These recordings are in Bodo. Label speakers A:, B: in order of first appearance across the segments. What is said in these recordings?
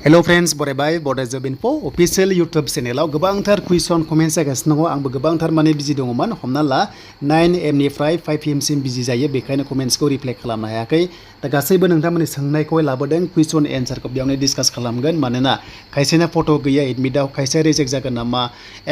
A: Hello friends, बरायबाय Bodo Job Info official YouTube channel गोबांथार कुइसन कमेन्ट जागासिनो दङ आंबो गोबांथार माने बिजि दङमोन हमना ला 9 AM निफ्राय 5 PM सिम बिजि जायो बेखायनो कमेन्ट्सखौ रिप्लाइ खालामनो हायाखै दा गासैबो नोंथांमोननि सोंनायखौ लाबोदों कुइसन एन्सारखौ बेयावनो डिसकास खालामगोन मानोना खायसेना फट' गैया एडमिटआव खायसे रिजेक्ट जागोन नामा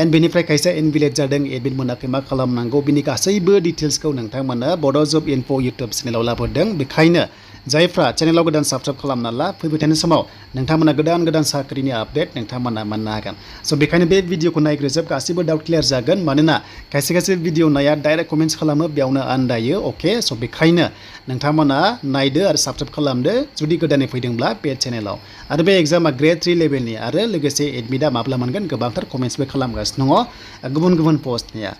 A: एन्ड बेनिफ्राय खायसे इनभेलिड जादों एडमिट मोनाखै मा खालामनांगौ बिनि गासैबो डिटेल्सखौ नोंथांमोना Bodo Job Info YouTube चेनेलाव लाबोदों बेखायनो जायफ्रा चेनेलाव गोदान साबस्क्राइब खालामना ला फैबाय थानाय समाव नोंथांमोना गोदान साख्रिनि आपडेट नोंथांमोना मोननो हागोन स' बेखायनो बे भिडिअखौ नायग्रोजोब गासिबो डाउट क्लियार जागोन मानोना खायसे भिडिअ नाया डाइरेक्ट कमेन्ट्स खालामो बेयावनो आन्दायो अके स' बेखायनो नोंथांमोना नायदो आरो साबस्क्राइब खालामदो जुदि गोदानै फैदोंब्ला बे चेनेलाव आरो बे एग्जामा ग्रेड 3 लेभेलनि आरो लोगोसे एडमिटआ माब्ला मोनगोन गोबांथार कमेन्ट्सबो खालामगासिनो दङ गुबुन पस्टनिया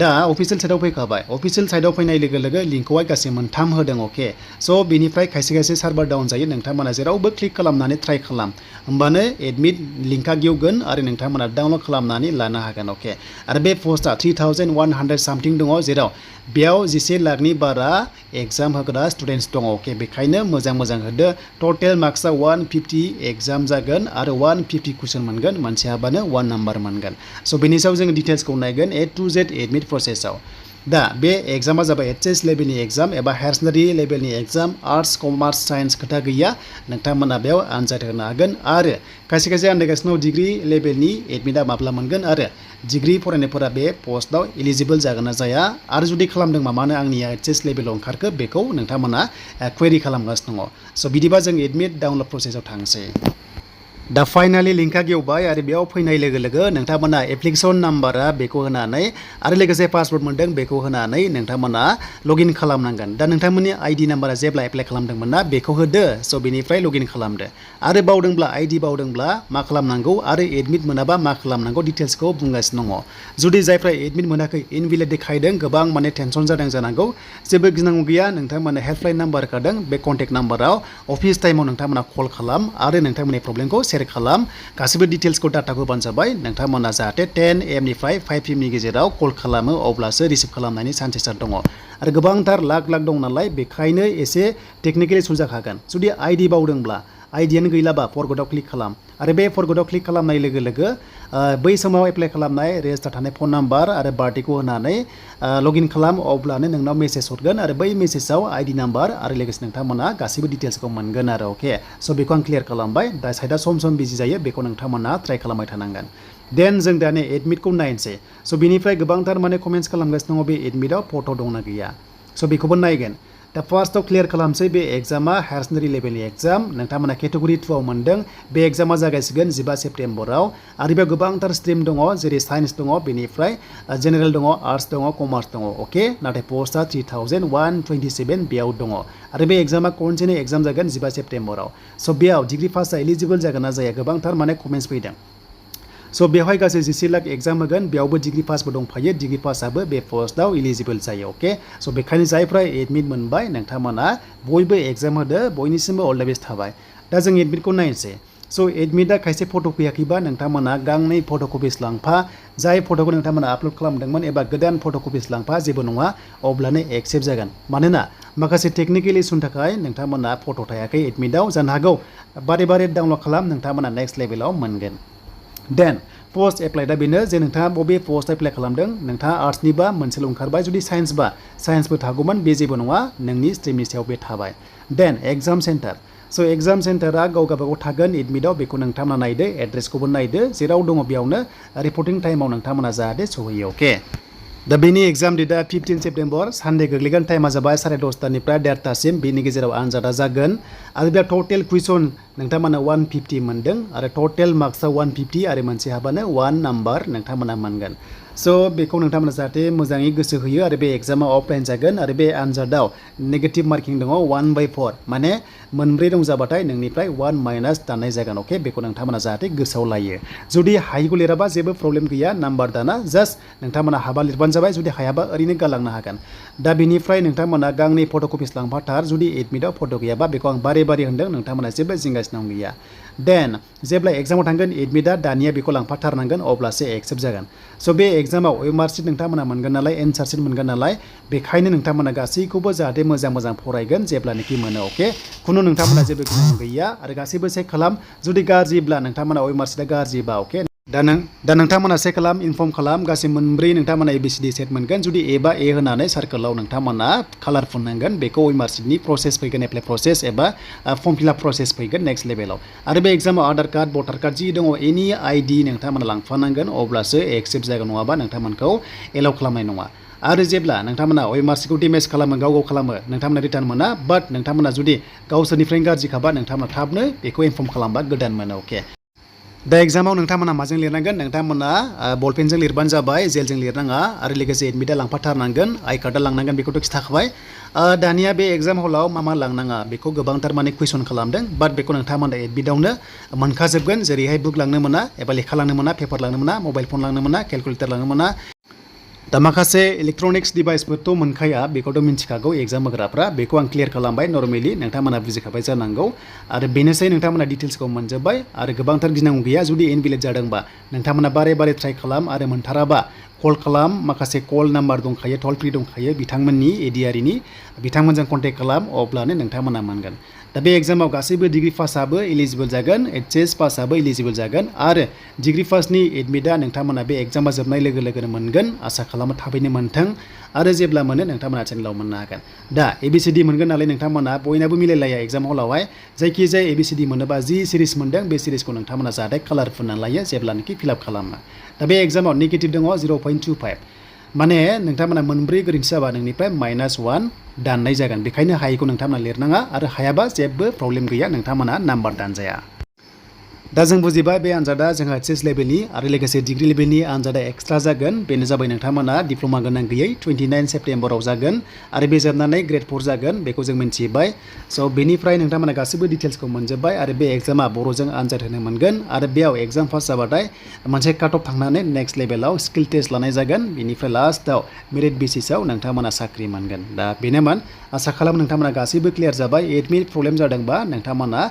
A: दा अफिसियेल साइडआव फैखाबाय अफिसियेल साइडआव फैनाय लोगो लोगो लिंकखौहाय गासै मोनथाम होदों अके स' बेनिफ्राय खायसे सार्भार डाउन जायो नोंथांमोना जेरावबो क्लिक खालामनानै ट्राइ खालाम होमबानो एडमिट लिंकआ गेवगोन आरो नोंथांमोना डाउनलड खालामनानै लानो हागोन अके आरो बे पस्टआ 3100 सामथिं दङ जेराव बेयाव 11 लाखनि बारा एग्जाम होग्रा स्टुडेन्टस दङ अके बेखायनो मोजां होदो टटेल मार्क्सआ 150 एग्जाम जागोन आरो 150 कुइसन मोनगोन मोनसे हाबानो 1 नाम्बार मोनगोन स' बेनि सायाव जों डिटेल्सखौ नायगोन A to Z एडमिट प्रसेसआव दा बे एग्जामा जाबाय HS लेभेलनि एग्जाम एबा हायार सेकेन्डारि लेभेलनि एग्जाम आर्ट्स कमार्स साइन्स खोथा गैया नोंथांमोना बेयाव आनजाद होनो हागोन आरो खायसे आन्दायगासिनो डिग्री लेभेलनि एडमिटआ माब्ला मोनगोन आरो डिग्री फरायनायफोरा बे पस्टआव एलिजिबल जागोन ना जाया आरो जुदि खालामदों मानो आंनिया HS लेभेलाव ओंखारखो बेखौ नोंथांमोना क्वेरि खालामगासिनो दङ स' बिदिबा जों एडमिट डाउनलड प्रसेसआव थांसै दा फाइनाली लिंकआ गेवबाय आरो बेयाव फैनाय लोगो लोगो नोंथांमोना एप्लिकेसन नाम्बारा बेखौ होनानै आरो लोगोसे पासवर्ड मोनदों बेखौ होनानै नोंथांमोना लगइन खालामनांगोन दा नोंथांमोननि आईडी नाम्बारा जेब्ला एप्लाइ खालामदोंमोन ना बेखौ होदो स' बेनिफ्राय लगइन खालामदो आरो बावदोंब्ला आईडी बावदोंब्ला मा खालामनांगौ आरो एडमिट मोनाबा मा खालामनांगौ डिटेल्सखौ बुंगासिनो दङ जुदि जायफ्रा एडमिट मोनाखै इनभेलिड देखायदों गोबां माने टेनसन जादों जानांगौ जेबो गिनांगौ गैया नोंथांमोना हेल्पलाइन नाम्बार होखादों बे कन्टेक्ट नाम्बाराव अफिस टाइमाव नोंथांमोना कल खालाम आरो नोंथांमोननि प्रब्लेमखौ शेयार खालाम गासिबो डिटेल्सखौ डाटाखौ होबानो जाबाय नोंथांमोना जाहाथे 10 AM निफ्राय 5 PM नि गेजेराव कल खालामो अब्लासो रिसिभ खालामनायनि चान्सेसा दङ आरो गोबांथार लाख दं नालाय बेखायनो एसे टेकनिकेलि सुलजाखागोन जुदि आईडी बावदोंब्ला आईडीयानो गैलाबा फरगटआव क्लिक खालाम आरो बे फरगटआव क्लिक खालामनाय लोगो लोगो बै समाव एप्लाइ खालामनाय रेजिस्टार थानाय फन नाम्बार आरो बार्थडेखौ होनानै लगइन खालाम अब्लानो नोंनाव मेसेज हरगोन आरो बै मेसेजाव आईडी नाम्बार आरो लोगोसे नोंथांमोना गासैबो डिटेल्सखौ मोनगोन आरो अके स' बेखौ आं क्लियार खालामबाय दा साइडआ सम बिजि जायो बेखौ नोंथांमोना ट्राइ खालामबाय थानांगोन देन जों दानि एडमिटखौ नायनोसै स' बेनिफ्राय गोबांथार माने कमेन्ट्स खालामगासिनो दङ बे एडमिटआव फट' दंना गैया स' बेखौबो नायगोन दा फार्स्टआव क्लियार खालामसै बे एग्जामा हायार सेकेन्डारि लेभेलनि एग्जाम नोंथांमोना केटेगरि 2 आव मोनदों बे एग्जामा जागायसिगोन 15 सेप्टेम्बराव आरो बेयाव गोबांथार स्ट्रिम दङ जेरै साइन्स दङ बेनिफ्राय जेनेरेल दङ आर्ट्स दङ कमार्स दङ अके नाथाय पस्टआ 3127 बेयाव दङ आरो बे एग्जामा कन्टिनिउ एग्जाम जागोन 15 सेप्टेम्बराव स' बेयाव डिग्री पासआ एलिजिबल जागोन ना जाया गोबांथार माने कमेन्ट्स फैदों स' बेवहाय गासै 11 लाख एग्जाम होगोन बेयावबो डिग्री पासबो दंफायो डिग्री पासआबो बे पस्टआव एलिजिबल जायो अके स' बेखायनो जायफ्रा एडमिट मोनबाय नोंथांमोना बयबो एग्जाम होदो बयनिसिमबो अल द बेस्ट थाबाय दा जों एडमिटखौ नायनोसै स' एडमिटआ खायसे फट' फैयाखैबा नोंथांमोना गांनै फट' कपिस लांफा जाय फट'खौ नोंथांमोना आपल'ड खालामदोंमोन एबा गोदान फट' कपिस लांफा जेबो नङा अब्लानो एक्सेप्ट जागोन मानोना माखासे टेकनिकेल इसुनि थाखाय नोंथांमोना फट' थायाखै एडमिटआव जानो हागौ बारे डाउनलड खालाम नोंथांमोना नेक्स्ट लेभेलाव मोनगोन देन पस्ट एप्लाइडआ बेनो जे नोंथाङा बबे पस्ट एप्लाइ खालामदों नोंथाङा आर्ट्सनिबा मोनसेल' ओंखारबाय जुदि साइन्सबा साइन्सबो थागौमोन बे जेबो नङा नोंनि स्ट्रिमनि सायाव बे थाबाय देन एग्जाम सेन्टार स' एग्जाम सेन्टारा गावगाबागाव थागोन एडमिटआव बेखौ नोंथांमोना नायदो एड्रेसखौबो नायदो जेराव दङ बेयावनो रिपर्टिं टाइमाव नोंथांमोना जाहाथे सहैयो अके दा बेनि एग्जाम डेटआ 15 सेप्टेम्बर सानडे गोग्लैगोन टाइमा जाबाय 10:30निफ्राय 1:30सिम बेनि गेजेराव आनजादा जागोन आरो बे टटेल कुइसन नोंथांमोना 150 मोनदों आरो टटेल मार्क्सआ 150 आरो मोनसे हाबानो 1 नाम्बार नोंथांमोना मोनगोन स' बेखौ नोंथांमोना जाहाथे मोजाङै गोसो होयो आरो बे एग्जामा अफलाइन जागोन आरो बे आनजादाव नेगेटिभ मार्किं दङ 1/4 माने मोनब्रै दं जाबाथाय नोंनिफ्राय 1 माइनास दाननाय जागोन अके बेखौ नोंथांमोना जाहाथे गोसोआव लायो जुदि हायिखौ लिराबा जेबो प्रब्लेम गैया नाम्बार दाना जास्ट नोंथांमोना हाबा लिरबानो जाबाय जुदि हायाबा ओरैनो गालांनो हागोन दा बेनिफ्राय नोंथांमोना गांनै फट' कपिस लांफाथार जुदि एडमिटआव फट' गैयाबा बेखौ आं बारे होनदों नोंथांमोना जेबो जिंगा जागासिनो दं गैया देन जेब्ला एग्जामाव थांगोन एडमिटआ दानिया बेखौ लांफाथारनांगोन अब्लासो एक्सेप्ट जागोन स' बे एग्जामाव OMR शीट नोंथांमोना मोनगोन नालाय एन्सार शीट मोनगोन नालाय बेखायनो नोंथांमोना गासैखौबो जाहाथे मोजां फरायगोन जेब्लानोखि मोनो अके खुनु नोंथांमोना जेबो गिनांगौ गैया आरो गासैबो चेक खालाम जुदि गाज्रिब्ला नोंथांमोना OMR शीटआ गाज्रिबा अके दा नोंथांमोना चेक खालाम इनफर्म खालाम गासै मोनब्रै नोंथांमोना ABCD सेट मोनगोन जुदि A बा A होनानै सार्कोलाव नोंथांमोना कालार फुननांगोन बेखौ OMR शीटनि प्रसेस फैगोन एप्लाइ प्रसेस एबा फर्म फिलआप प्रसेस फैगोन नेक्स्ट लेभेलाव आरो बे एग्जामाव आधार कार्ड भटार कार्ड जि दङ एनि ID नोंथांमोना लांफानांगोन अब्लासो एक्सेप्ट जागोन नङाबा नोंथांमोनखौ एलाउ खालामनाय नङा आरो जेब्ला नोंथांमोना OMR शीटखौ डेमेज खालामो गाव खालामो नोंथांमोना रिटार्न मोना बाट नोंथांमोना जुदि गावसोरनिफ्रायनो गाज्रिखाबा नोंथांमोना थाबनो बेखौ इनफर्म खालामबा गोदान मोनो अके दा एग्जामाव नोंथांमोना माजों लिरनांगोन नोंथांमोना बलपेनजों लिरबानो जाबाय जेलजों लिरनाङा आरो लोगोसे एडमिटआ लांफाथारनांगोन आइ कार्डआ लांनांगोन बेखौथ' खिथाखाबाय दानिया बे एग्जाम हलाव मा लांनाङा बेखौ गोबांथार माने कुइसन खालामदों बाट बेखौ नोंथांमोना एडमिटआवनो मोनखाजोबगोन जेरैहाय बुक लांनो मोना एबा लेखा लांनो मोना पेपार लांनो मोना मबाइल फन लांनो मोना केलकुलेटर लांनो मोना दा माखासे इलेक्ट्रनिक्स डिभाइसफोरथ' मोनखाया बेखौथ' मिन्थिखागौ एग्जाम होग्राफ्रा बेखौ आं क्लियार खालामबाय नर्मेलि नोंथांमोना बुजिखाबाय जानांगौ आरो बेनोसै नोंथांमोना डिटेल्सखौ मोनजोब्बाय आरो गोबांथार गिनांगौ गैया जुदि इनभेलिड जादोंबा नोंथांमोना बारे ट्राइ खालाम आरो मोनथाराबा कल खालाम माखासे कल नाम्बार दंखायो टल फ्रि दंखायो बिथांमोननि ADREनि बिथांमोनजों कन्टेक्ट खालाम अब्लानो नोंथांमोना मोनगोन दा बे एग्जामाव गासैबो डिग्री पासआबो एलिजिबल जागोन HS पासआबो एलिजिबल जागोन आरो डिग्री पासनि एडमिटआ नोंथांमोना बे एग्जामा जोबनाय लोगो लोगोनो मोनगोन आसा खालामो थाबैनो मोनथों आरो जेब्ला मोनो नोंथांमोना चेनेलाव मोननो हागोन दा ABCD मोनगोन नालाय नोंथांमोना बयनाबो मिलायलाया एग्जाम हलावहाय जायखिजाया ABCD मोनोबा जि सिरिज मोनदों बे सिरिजखौ नोंथांमोना जाहाथे कालार फुननानै लायो जेब्लानोखि फिलआप खालामो दा बे एग्जामाव नेगेटिभ दङ 0.25 माने नोंथांमोना मोनब्रै गोरोन्थि जाबा नोंनिफ्राय -1 दाननाय जागोन बेखायनो हायैखौ नोंथांमोना लिरनाङा आरो हायाबा जेबो प्रब्लेम गैया नोंथांमोना नाम्बार दानजाया दा जों बुजिबाय बे आनजादा जोंहा HS लेभेलनि आरो लोगोसे डिग्री लेभेलनि आनजादा एक्सट्रा जागोन बेनो जाबाय नोंथांमोना डिप्ल'मा गोनां गैयै 29 सेप्टेम्बराव जागोन आरो बे जोबनानै ग्रेड 4 जागोन बेखौ जों मिन्थिबाय स' बेनिफ्राय नोंथांमोना गासैबो डिटेल्सखौ मोनजोब्बाय आरो बे एग्जामा बर'जों आनजाद होनो मोनगोन आरो बेयाव एग्जाम पास जाबाथाय मोनसे काट अफ थांनानै नेक्स्ट लेभेलाव स्किल टेस्ट लानाय जागोन बेनिफ्राय लास्टआव मेरिट बेसिसाव नोंथांमोना साख्रि मोनगोन दा बेनोमोन आसा खालामो नोंथांमोना गासैबो क्लियार जाबाय एडमिट प्रब्लेम जादोंबा नोंथांमोना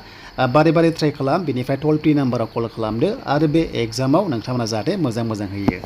A: बारे ट्राइ खालाम बेनिफ्राय टल फ्रि नाम्बाराव कल खालामदो आरो बे एग्जामाव नोंथांमोना जाहाथे मोजां होयो